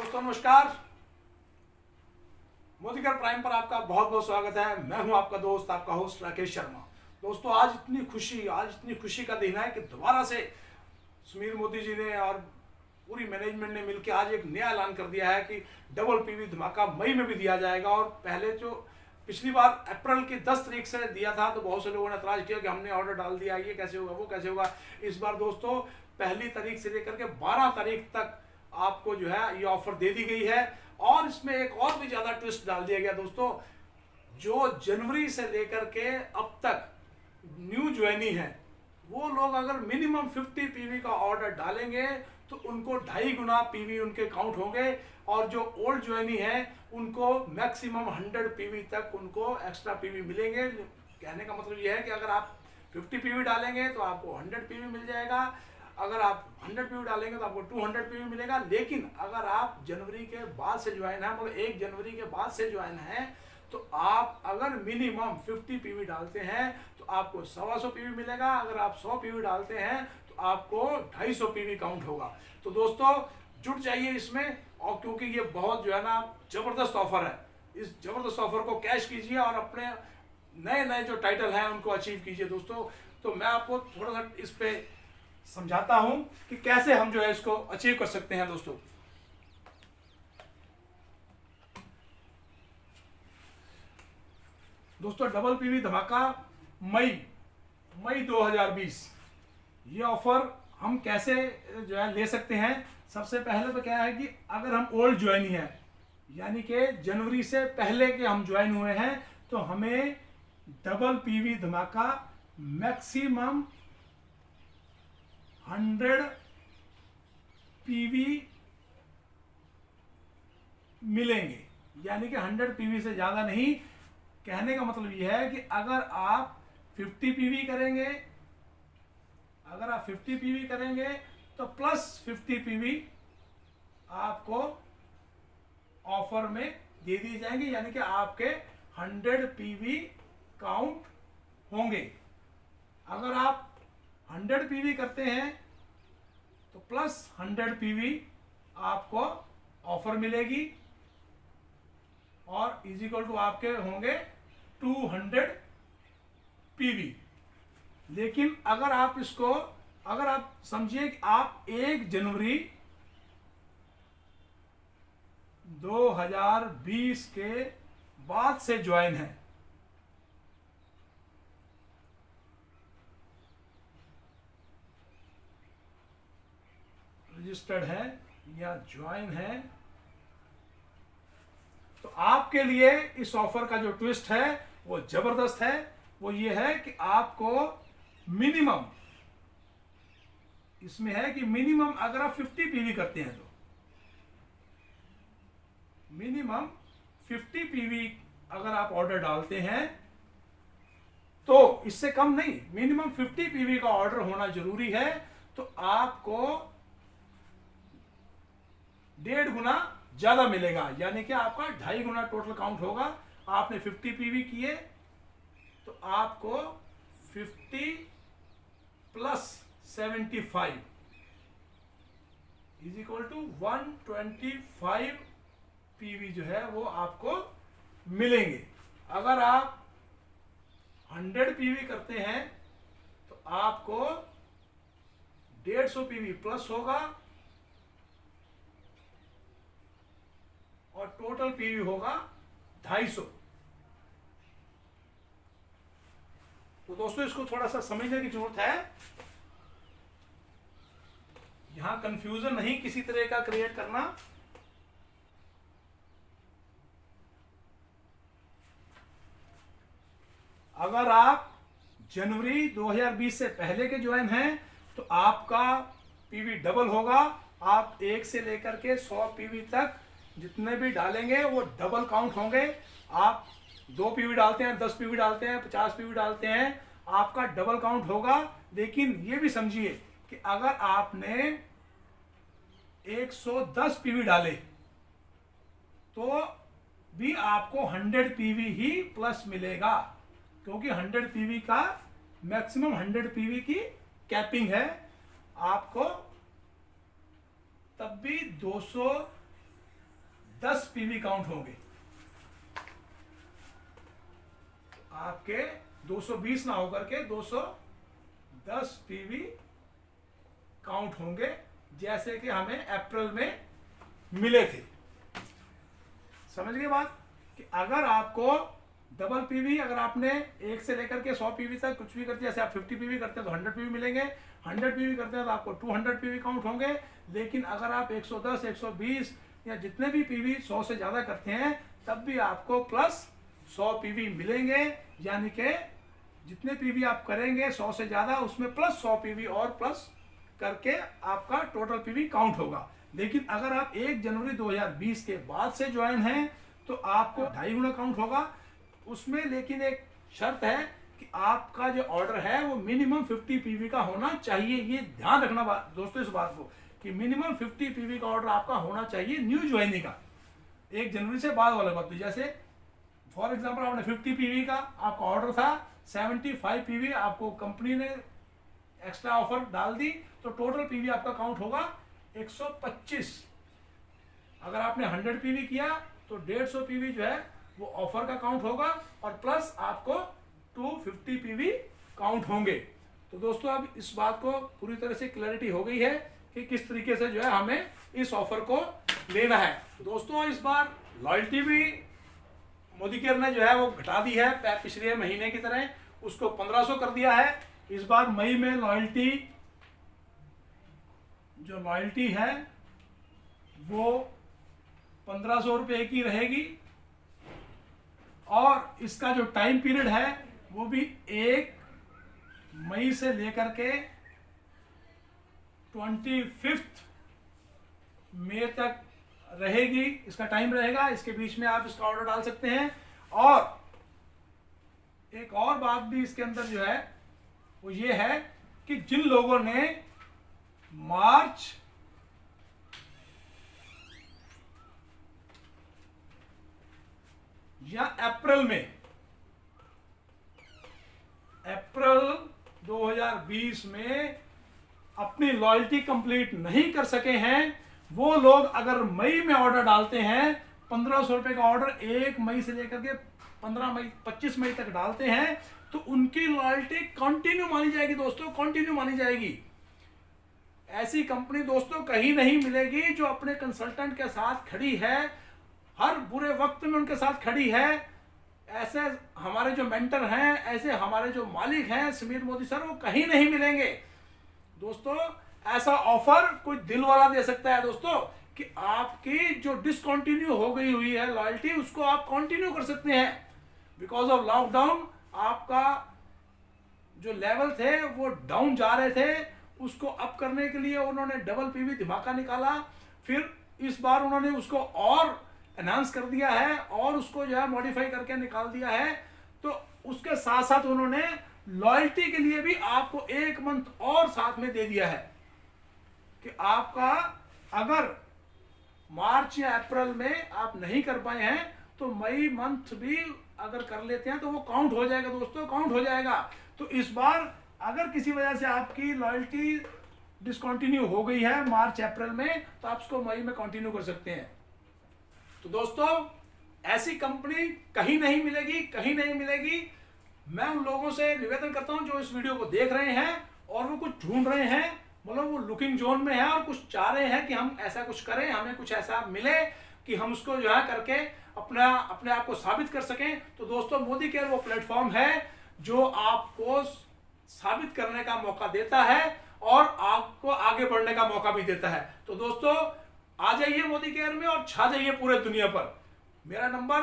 दोस्तों नमस्कार। मोदीकर प्राइम पर आपका बहुत बहुत स्वागत है। मैं हूं आपका दोस्त, आपका होस्ट राकेश शर्मा। दोस्तों आज इतनी खुशी का दिन है कि दोबारा से सुनील मोदी जी ने और पूरी मैनेजमेंट ने मिलकर आज एक नया ऐलान कर दिया है कि डबल पीवी धमाका मई में भी दिया जाएगा। और पहले जो पिछली बार अप्रैल की 10 तारीख से दिया था तो बहुत से लोगों ने ऐतराज किया कि हमने ऑर्डर डाल दिया, ये कैसे होगा वो कैसे होगा। इस बार दोस्तों पहली तारीख से लेकर के 12 तारीख तक आपको जो है ये ऑफर दे दी गई है। और इसमें एक और भी ज्यादा ट्विस्ट डाल दिया गया दोस्तों, जो जनवरी से लेकर के अब तक न्यू ज्वाइनी है वो लोग अगर मिनिमम 50 पीवी का ऑर्डर डालेंगे तो उनको 2.5 गुना पीवी उनके काउंट होंगे। और जो ओल्ड ज्वाइनी है उनको मैक्सिमम 100 पीवी तक उनको एक्स्ट्रा पीवी मिलेंगे। कहने का मतलब ये है कि अगर आप 50 पीवी डालेंगे तो आपको 100 पीवी मिल जाएगा, अगर आप 100 पीवी डालेंगे तो आपको 200 पीवी मिलेगा। लेकिन अगर आप जनवरी के बाद से ज्वाइन है, मतलब 1 जनवरी के बाद से ज्वाइन है, तो आप अगर मिनिमम 50 पीवी डालते हैं तो आपको 125 पीवी मिलेगा। अगर आप 100 पीवी डालते हैं तो आपको 250 पीवी काउंट होगा। तो दोस्तों जुट जाइए इसमें, और क्योंकि ये बहुत जो है ना जबरदस्त ऑफर है, इस जबरदस्त ऑफर को कैश कीजिए और अपने नए नए जो टाइटल हैं उनको अचीव कीजिए दोस्तों। तो मैं आपको थोड़ा सा इस पे समझाता हूं कि कैसे हम जो है इसको अचीव कर सकते हैं दोस्तों। दोस्तों डबल पीवी धमाका मई 2020 ये ऑफर हम कैसे जो है ले सकते हैं। सबसे पहले तो क्या है कि अगर हम ओल्ड ज्वाइनी है, यानी कि जनवरी से पहले के हम ज्वाइन हुए हैं, तो हमें डबल पीवी धमाका मैक्सिमम 100 पीवी मिलेंगे, यानी कि 100 पीवी से ज्यादा नहीं। कहने का मतलब यह है कि अगर आप 50 पीवी करेंगे, अगर आप 50 पीवी करेंगे तो प्लस 50 पीवी आपको ऑफर में दे दी जाएंगे, यानी कि आपके 100 पीवी काउंट होंगे। अगर आप 100 पीवी करते हैं तो प्लस 100 पीवी आपको ऑफर मिलेगी और इज इक्वल टू आपके होंगे 200 पीवी। लेकिन अगर आप इसको, अगर आप समझिए कि आप 1 जनवरी 2020 के बाद से ज्वाइन है, रजिस्टर्ड है या ज्वाइन है, तो आपके लिए इस ऑफर का जो ट्विस्ट है वो जबरदस्त है। वो ये है कि आपको मिनिमम, इसमें है कि मिनिमम अगर आप 50 पीवी करते हैं तो मिनिमम 50 पीवी अगर आप ऑर्डर डालते हैं तो इससे कम नहीं, मिनिमम 50 पीवी का ऑर्डर होना जरूरी है। तो आपको 1.5 गुना ज्यादा मिलेगा, यानी कि आपका 2.5 गुना टोटल काउंट होगा। आपने 50 पीवी किए तो आपको 50 plus 75 is equal to 125 PV जो है वो आपको मिलेंगे। अगर आप 100 पीवी करते हैं तो आपको 150 पीवी प्लस होगा और टोटल पीवी होगा 250। तो दोस्तों इसको थोड़ा सा समझने की जरूरत है, यहां कंफ्यूजन नहीं किसी तरह का क्रिएट करना। अगर आप जनवरी 2020 से पहले के ज्वाइन हैं तो आपका पीवी डबल होगा। आप 1 से लेकर के 100 पीवी तक जितने भी डालेंगे वो डबल काउंट होंगे। आप 2 पीवी डालते हैं, 10 पीवी डालते हैं, 50 पीवी डालते हैं, आपका डबल काउंट होगा। लेकिन ये भी समझिए कि अगर आपने 110 पीवी डाले तो भी आपको 100 पीवी ही प्लस मिलेगा, क्योंकि 100 पीवी का मैक्सिमम 100 पीवी की कैपिंग है। आपको तब भी 200 10 पीवी काउंट होंगे। आपके 220 ना होकर के 210 पीवी काउंट होंगे, जैसे कि हमें अप्रैल में मिले थे। समझ गए बात कि अगर आपको डबल पीवी, अगर आपने 1 से लेकर के 100 पीवी तक कुछ भी करते हैं, जैसे आप 50 पीवी करते हैं तो 100 पीवी मिलेंगे, 100 पीवी करते हैं तो आपको 200 पीवी काउंट होंगे। लेकिन अगर आप 110, 120 या जितने भी पीवी 100 से ज़्यादा करते हैं तब भी आपको प्लस 100 पीवी मिलेंगे। यानी कि जितने पीवी आप करेंगे 100 से ज़्यादा, उसमें प्लस 100 पीवी और प्लस करके आपका टोटल पीवी काउंट होगा। लेकिन अगर आप 1 जनवरी 2020 के बाद से ज्वाइन हैं तो आपको 2.5 गुना काउंट होगा उसमें। लेकिन एक शर्त है कि आपका जो ऑर्डर है वो मिनिमम 50 पीवी का होना चाहिए। ये ध्यान रखना दोस्तों इस बात को कि मिनिमम 50 पीवी का ऑर्डर आपका होना चाहिए न्यू ज्वाइनिंग का, 1 जनवरी से बाद वाले बात। जैसे फॉर एग्जांपल आपने 50 पीवी का आपका ऑर्डर था, 75 पीवी आपको कंपनी ने एक्स्ट्रा ऑफर डाल दी, तो टोटल पीवी आपका काउंट होगा 125। अगर आपने 100 पीवी किया तो 150 पीवी जो है वो ऑफर का काउंट होगा और प्लस आपको 250 पीवी काउंट होंगे। तो दोस्तों अब इस बात को पूरी तरह से क्लैरिटी हो गई है कि किस तरीके से जो है हमें इस ऑफर को लेना है। दोस्तों इस बार लॉयल्टी भी मोदी केयर ने जो है वो घटा दी है, पिछले महीने की तरह उसको 1500 कर दिया है। इस बार मई में लॉयल्टी है वो 1500 रुपये की रहेगी और इसका जो टाइम पीरियड है वो भी 1 मई से लेकर के 25 मई तक रहेगी, इसका टाइम रहेगा। इसके बीच में आप इसका ऑर्डर डाल सकते हैं। और एक और बात भी इसके अंदर जो है वो ये है कि जिन लोगों ने मार्च या अप्रैल 2020 में अपनी लॉयल्टी कंप्लीट नहीं कर सके हैं, वो लोग अगर मई में ऑर्डर डालते हैं 1500 रुपए का ऑर्डर 1 मई से लेकर के 25 मई तक डालते हैं तो उनकी लॉयल्टी कंटिन्यू मानी जाएगी। दोस्तों कंटिन्यू मानी जाएगी। ऐसी कंपनी दोस्तों कहीं नहीं मिलेगी जो अपने कंसल्टेंट के साथ खड़ी है, हर बुरे वक्त में उनके साथ खड़ी है। ऐसे हमारे जो मेंटर हैं, ऐसे हमारे जो मालिक हैं समीर मोदी सर, वो कहीं नहीं मिलेंगे। दोस्तों ऐसा ऑफर कोई दिल वाला दे सकता है दोस्तों कि आपकी जो डिसकंटिन्यू हो गई हुई है लॉयल्टी उसको आप कंटिन्यू कर सकते हैं। बिकॉज ऑफ लॉकडाउन आपका जो लेवल थे वो डाउन जा रहे थे, उसको अप करने के लिए उन्होंने डबल पीवी धमाका निकाला। फिर इस बार उन्होंने उसको और एनहांस कर दिया है और उसको जो है मॉडिफाई करके निकाल दिया है। तो उसके साथ साथ उन्होंने लॉयल्टी के लिए भी आपको 1 मंथ और साथ में दे दिया है कि आपका अगर मार्च या अप्रैल में आप नहीं कर पाए हैं तो मई मंथ भी अगर कर लेते हैं तो वो काउंट हो जाएगा। दोस्तों काउंट हो जाएगा। तो इस बार अगर किसी वजह से आपकी लॉयल्टी डिसकंटिन्यू हो गई है मार्च अप्रैल में तो आप उसको मई में कंटिन्यू कर सकते हैं। तो दोस्तों ऐसी कंपनी कहीं नहीं मिलेगी, कहीं नहीं मिलेगी। मैं उन लोगों से निवेदन करता हूं जो इस वीडियो को देख रहे हैं और वो कुछ ढूंढ रहे हैं, मतलब वो लुकिंग जोन में है और कुछ चाह रहे हैं कि हम ऐसा कुछ करें, हमें कुछ ऐसा मिले कि हम उसको जो है करके अपने आप को साबित कर सकें। तो दोस्तों मोदी केयर वो प्लेटफॉर्म है जो आपको साबित करने का मौका देता है और आपको आगे बढ़ने का मौका भी देता है। तो दोस्तों आ जाइए मोदी केयर में और छा जाइए पूरे दुनिया पर। मेरा नंबर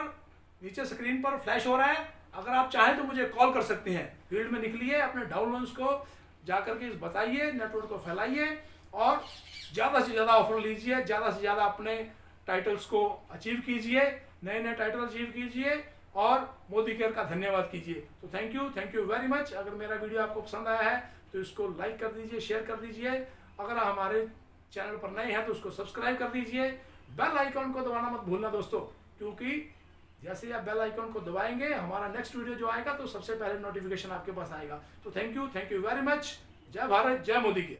नीचे स्क्रीन पर फ्लैश हो रहा है, अगर आप चाहें तो मुझे कॉल कर सकते हैं। फील्ड में निकलिए, अपने डाउनलोड्स को जाकर के बताइए, नेटवर्क को फैलाइए और ज़्यादा से ज़्यादा ऑफर लीजिए, ज़्यादा से ज़्यादा अपने टाइटल्स को अचीव कीजिए, नए नए टाइटल अचीव कीजिए और मोदी केयर का धन्यवाद कीजिए। तो थैंक यू वेरी मच। अगर मेरा वीडियो आपको पसंद आया है तो इसको लाइक कर दीजिए, शेयर कर दीजिए। अगर हमारे चैनल पर नए हैं तो उसको सब्सक्राइब कर दीजिए। बेल आइकॉन को दबाना मत भूलना दोस्तों, क्योंकि जैसे ही आप बेल आइकॉन को दबाएंगे हमारा नेक्स्ट वीडियो जो आएगा तो सबसे पहले नोटिफिकेशन आपके पास आएगा। तो थैंक यू वेरी मच। जय भारत, जय मोदी केयर।